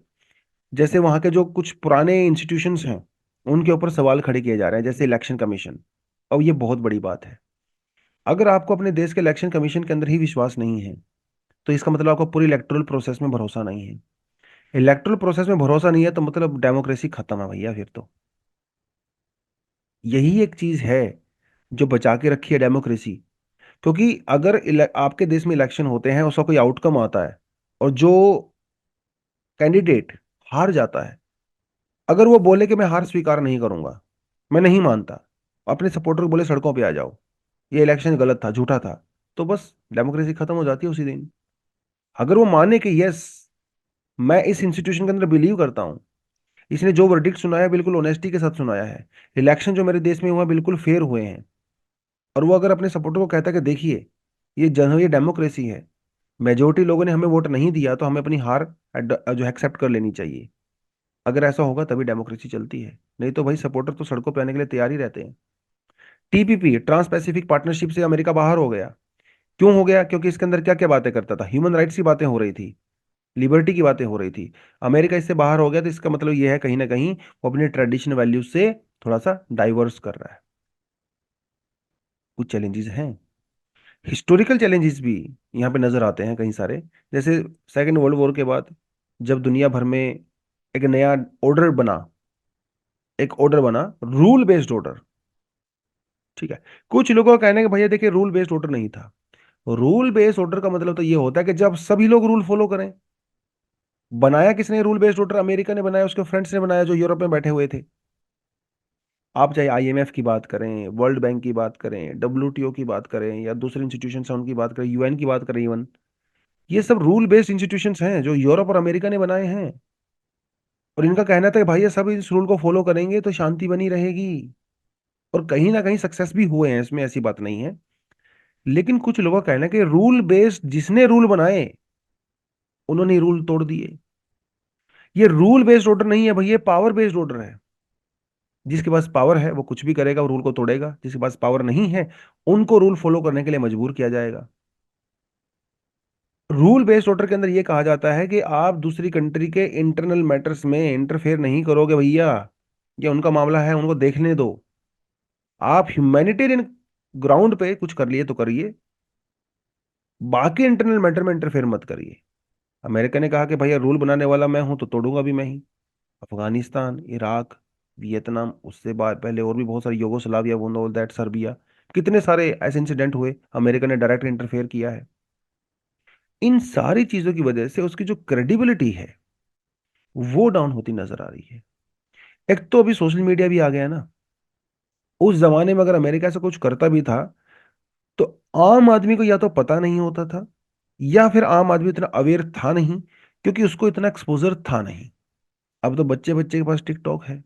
जैसे वहाँ के जो कुछ पुराने इंस्टीट्यूशंस हैं उनके ऊपर सवाल खड़े किए जा रहे हैं, जैसे इलेक्शन कमीशन। और ये बहुत बड़ी बात है। अगर आपको अपने देश के इलेक्शन कमीशन के अंदर ही विश्वास नहीं है, तो इसका मतलब आपको पूरी इलेक्टोरल प्रोसेस में भरोसा नहीं है। इलेक्टोरल प्रोसेस में भरोसा नहीं है तो मतलब डेमोक्रेसी खत्म है भैया फिर तो। यही एक चीज है जो बचा के रखी है डेमोक्रेसी। क्योंकि अगर आपके देश में इलेक्शन होते हैं, उसका कोई आउटकम आता है, और जो कैंडिडेट हार जाता है, अगर वो बोले कि मैं हार स्वीकार नहीं करूंगा, मैं नहीं मानता, अपने सपोर्टर को बोले सड़कों पे आ जाओ, ये इलेक्शन गलत था, झूठा था, तो बस डेमोक्रेसी खत्म हो जाती है उसी दिन। अगर वो माने कि यस, मैं इस इंस्टीट्यूशन के अंदर बिलीव करता हूँ, इसने जो वर्डिक्ट सुनाया है बिल्कुल ऑनेस्टी के साथ सुनाया है, इलेक्शन जो मेरे देश में हुआ बिल्कुल फेयर हुए हैं, और वो अगर अपने सपोर्टर को कहता है कि देखिए ये डेमोक्रेसी है, मेजोरिटी लोगों ने हमें वोट नहीं दिया तो हमें अपनी हार जो एक्सेप्ट कर लेनी चाहिए, अगर ऐसा होगा तभी डेमोक्रेसी चलती है। नहीं तो भाई सपोर्टर तो सड़कों पे आने के लिए तैयार ही रहते हैं। टीपीपी, ट्रांस पैसिफिक पार्टनरशिप से अमेरिका बाहर हो गया। क्यों हो गया? क्योंकि इसके अंदर क्या क्या बातें करता था, ह्यूमन राइट्स की बातें हो रही थी, लिबर्टी की बातें हो रही थी। अमेरिका इससे बाहर हो गया तो इसका मतलब यह है कहीं ना कहीं वो अपने ट्रेडिशनल वैल्यूज से थोड़ा सा डाइवर्स कर रहा है। कुछ चैलेंजेस हैं, हिस्टोरिकल चैलेंजेस भी यहाँ पे नजर आते हैं कई सारे। जैसे सेकेंड वर्ल्ड वॉर के बाद जब दुनिया भर में एक नया ऑर्डर बना, एक ऑर्डर बना, रूल बेस्ड ऑर्डर। ठीक है। कुछ लोगों का कहना है कि भैया देखिए रूल बेस्ड ऑर्डर नहीं था। रूल बेस्ड ऑर्डर का मतलब तो ये होता है कि जब सभी लोग रूल फॉलो करें। बनाया किसने रूल बेस्ड ऑर्डर? अमेरिका ने बनाया, उसके फ्रेंड्स ने बनाया जो यूरोप में बैठे हुए थे। आप चाहे आईएमएफ की बात करें, वर्ल्ड बैंक की बात करें, डब्ल्यूटीओ की बात करें, या दूसरे इंस्टीट्यूशन हैं उनकी बात करें, यूएन की बात करें, इवन ये सब रूल बेस्ड इंस्टीट्यूशंस हैं जो यूरोप और अमेरिका ने बनाए हैं। और इनका कहना था कि भाई ये सब इस रूल को फॉलो करेंगे तो शांति बनी रहेगी। और कहीं ना कहीं सक्सेस भी हुए हैं, इसमें ऐसी बात नहीं है। लेकिन कुछ लोगों का कहना है कि रूल बेस्ड जिसने रूल बनाए उन्होंने रूल तोड़ दिए। ये रूल बेस्ड ऑर्डर नहीं है भाई, ये पावर बेस्ड ऑर्डर है। जिसके पास पावर है वो कुछ भी करेगा, वो रूल को तोड़ेगा। जिसके पास पावर नहीं है उनको रूल फॉलो करने के लिए मजबूर किया जाएगा। रूल बेस्ड ऑर्डर के अंदर ये कहा जाता है कि आप दूसरी कंट्री के इंटरनल मैटर्स में इंटरफेयर नहीं करोगे भैया। ये उनका मामला है, उनको देखने दो। आप ह्यूमैनिटेरियन ग्राउंड पे कुछ कर लिए तो करिए, बाकी इंटरनल मैटर में इंटरफेयर मत करिए। अमेरिका ने कहा कि भैया रूल बनाने वाला मैं हूं तो तोड़ूंगा भी मैं ही। अफगानिस्तान, इराक, वियतनाम, उससे बाद पहले और भी बहुत सारे, योगोस्लाविया, वो ऑल दैट, सर्बिया, कितने सारे ऐसे इंसिडेंट हुए, अमेरिका ने डायरेक्ट इंटरफेयर किया है। इन सारी चीजों की वजह से उसकी जो क्रेडिबिलिटी है वो डाउन होती नजर आ रही है। एक तो अभी सोशल मीडिया भी आ गया ना। उस जमाने में अगर अमेरिका से कुछ करता भी था तो आम आदमी को या तो पता नहीं होता था, या फिर आम आदमी इतना अवेयर था नहीं, क्योंकि उसको इतना एक्सपोजर था नहीं। अब तो बच्चे बच्चे के पास टिकटॉक है,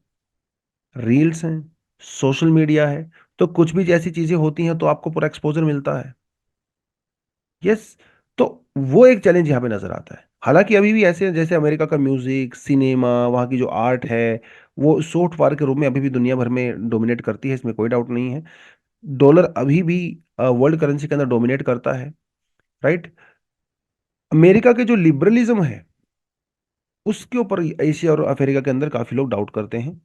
रील्स हैं, सोशल मीडिया है, तो कुछ भी जैसी चीजें होती हैं तो आपको पूरा एक्सपोजर मिलता है। यस। तो वो एक चैलेंज यहाँ पे नजर आता है। हालांकि अभी भी ऐसे जैसे अमेरिका का म्यूजिक, सिनेमा, वहाँ की जो आर्ट है, वो सॉफ्ट पावर के रूप में अभी भी दुनिया भर में डोमिनेट करती है, इसमें कोई डाउट नहीं है। डॉलर अभी भी वर्ल्ड करेंसी के अंदर डोमिनेट करता है। राइट। अमेरिका के जो लिबरलिज्म है उसके ऊपर एशिया और अफ्रीका के अंदर काफी लोग डाउट करते हैं।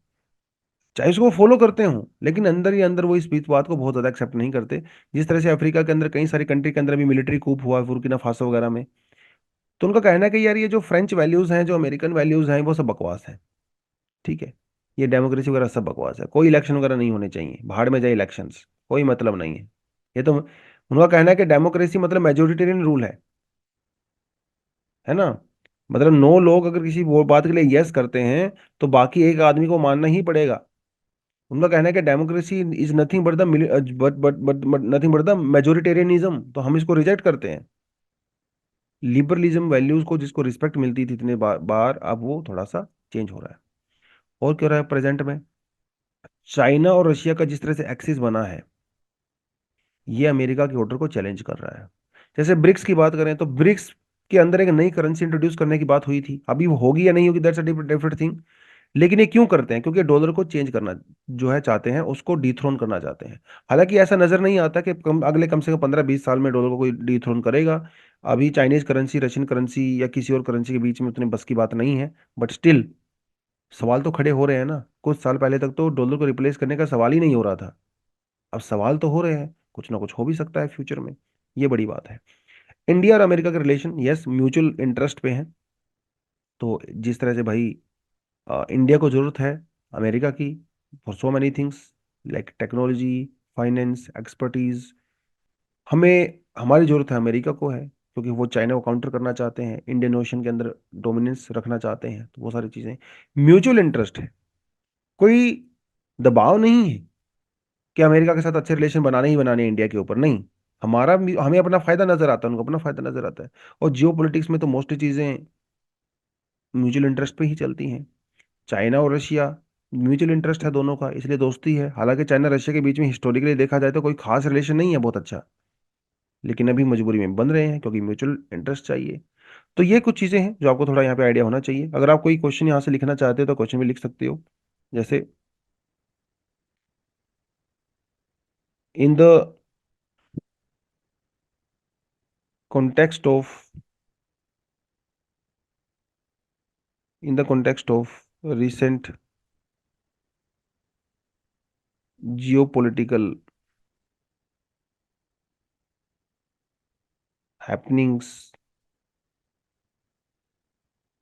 चाहे उसको फॉलो करते हो लेकिन अंदर ही अंदर वो इस बात को बहुत ज्यादा एक्सेप्ट नहीं करते। जिस तरह से अफ्रीका के अंदर कई सारी कंट्री के अंदर भी मिलिट्री कूप हुआ, बुर्किना फासो वगैरह में, तो उनका कहना है कि यार ये जो फ्रेंच वैल्यूज हैं, जो अमेरिकन वैल्यूज हैं, वो सब बकवास है। ठीक है। ये डेमोक्रेसी वगैरह सब बकवास है, कोई इलेक्शन वगैरह नहीं होने चाहिए, भाड़ में जाए इलेक्शंस, कोई मतलब नहीं है। ये तो उनका कहना है कि डेमोक्रेसी मतलब मेजोरिटेरियन रूल है ना। मतलब 9 लोग अगर किसी वो बात के लिए यस करते हैं तो बाकी एक आदमी को मानना ही पड़ेगा। उनका कहना है कि democracy is nothing but the but nothing but the majoritarianism, तो हम इसको रिजेक्ट करते हैं। लिबरलिज्म वैल्यूज को जिसको रिस्पेक्ट मिलती थी इतने बार, अब वो थोड़ा सा चेंज हो रहा है। और क्या हो रहा है प्रेजेंट में? चाइना और रशिया का जिस तरह से एक्सिस बना है, ये अमेरिका के ऑर्डर को चैलेंज कर रहा है। जैसे ब्रिक्स की बात करें तो ब्रिक्स के अंदर एक नई करेंसी इंट्रोड्यूस करने की बात हुई थी, अभी वो होगी या नहीं होगी दैट्स अ डिफरेंट थिंग। लेकिन ये क्यों करते हैं? क्योंकि डॉलर को चेंज करना जो है चाहते हैं, उसको डिथ्रोन करना चाहते हैं। हालांकि ऐसा नजर नहीं आता कि अगले कम से कम 15-20 साल में डॉलर को कोई डिथ्रोन करेगा। अभी चाइनीज करेंसी, रशियन करेंसी या किसी और करेंसी के बीच में उतने बस की बात नहीं है। बट स्टिल सवाल तो खड़े हो रहे हैं ना। कुछ साल पहले तक तो डॉलर को रिप्लेस करने का सवाल ही नहीं हो रहा था। अब सवाल तो हो रहे हैं, कुछ ना कुछ हो भी सकता है फ्यूचर में। ये बड़ी बात है। इंडिया और अमेरिका के रिलेशन, यस, म्यूचुअल इंटरेस्ट पे हैं। तो जिस तरह से भाई इंडिया को जरूरत है अमेरिका की for so many things, like technology, finance, expertise, हमें हमारी जरूरत है अमेरिका को है, क्योंकि वो चाइना को काउंटर करना चाहते हैं, इंडियन ओशन के अंदर डोमिनेंस रखना चाहते हैं, तो वो सारी चीजें म्यूचुअल इंटरेस्ट है। कोई दबाव नहीं है कि अमेरिका के साथ अच्छे रिलेशन बनाने ही बनाने हैं इंडिया के ऊपर, नहीं। हमें अपना फायदा नजर आता है, उनको अपना फायदा नजर आता है। और जियो पॉलिटिक्स में तो मोस्टली चीजें म्यूचुअल इंटरेस्ट पे ही चलती हैं। चाइना और रशिया, म्यूचुअल इंटरेस्ट है दोनों का, इसलिए दोस्ती है। हालांकि चाइना रशिया के बीच में हिस्टोरिकली देखा जाए तो कोई खास रिलेशन नहीं है बहुत अच्छा, लेकिन अभी मजबूरी में बन रहे हैं क्योंकि म्यूचुअल इंटरेस्ट चाहिए। तो ये कुछ चीजें हैं जो आपको थोड़ा यहाँ पे आइडिया होना चाहिए। अगर आप कोई क्वेश्चन यहाँ से लिखना चाहते हो तो क्वेश्चन भी लिख सकते हो। जैसे, in the context of in the context of recent geopolitical happenings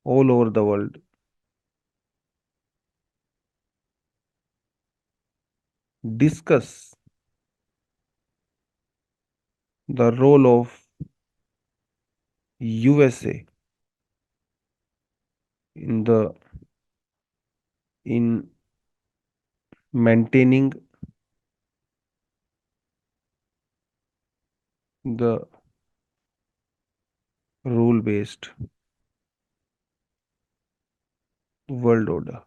all over the world, discuss the role of USA in the in maintaining the rule based world order.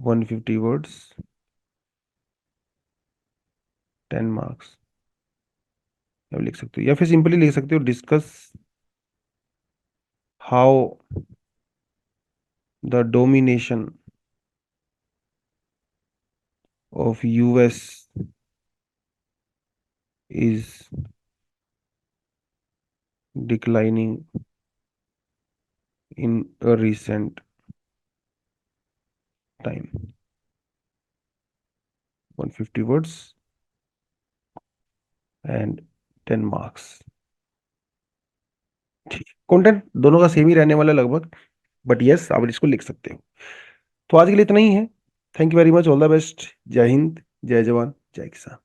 150 words, 10 marks. अब लिख सकते हो या फिर simply लिख सकते हो, discuss how the domination of US is declining in a recent time। 150 words and 10 marks. ठीक, कंटेंट दोनों का सेम ही रहने वाला है लगभग, बट यस आप इसको लिख सकते हो। तो आज के लिए इतना ही है। Thank you very much, all the best. जय हिंद, जय जवान, जय किसान।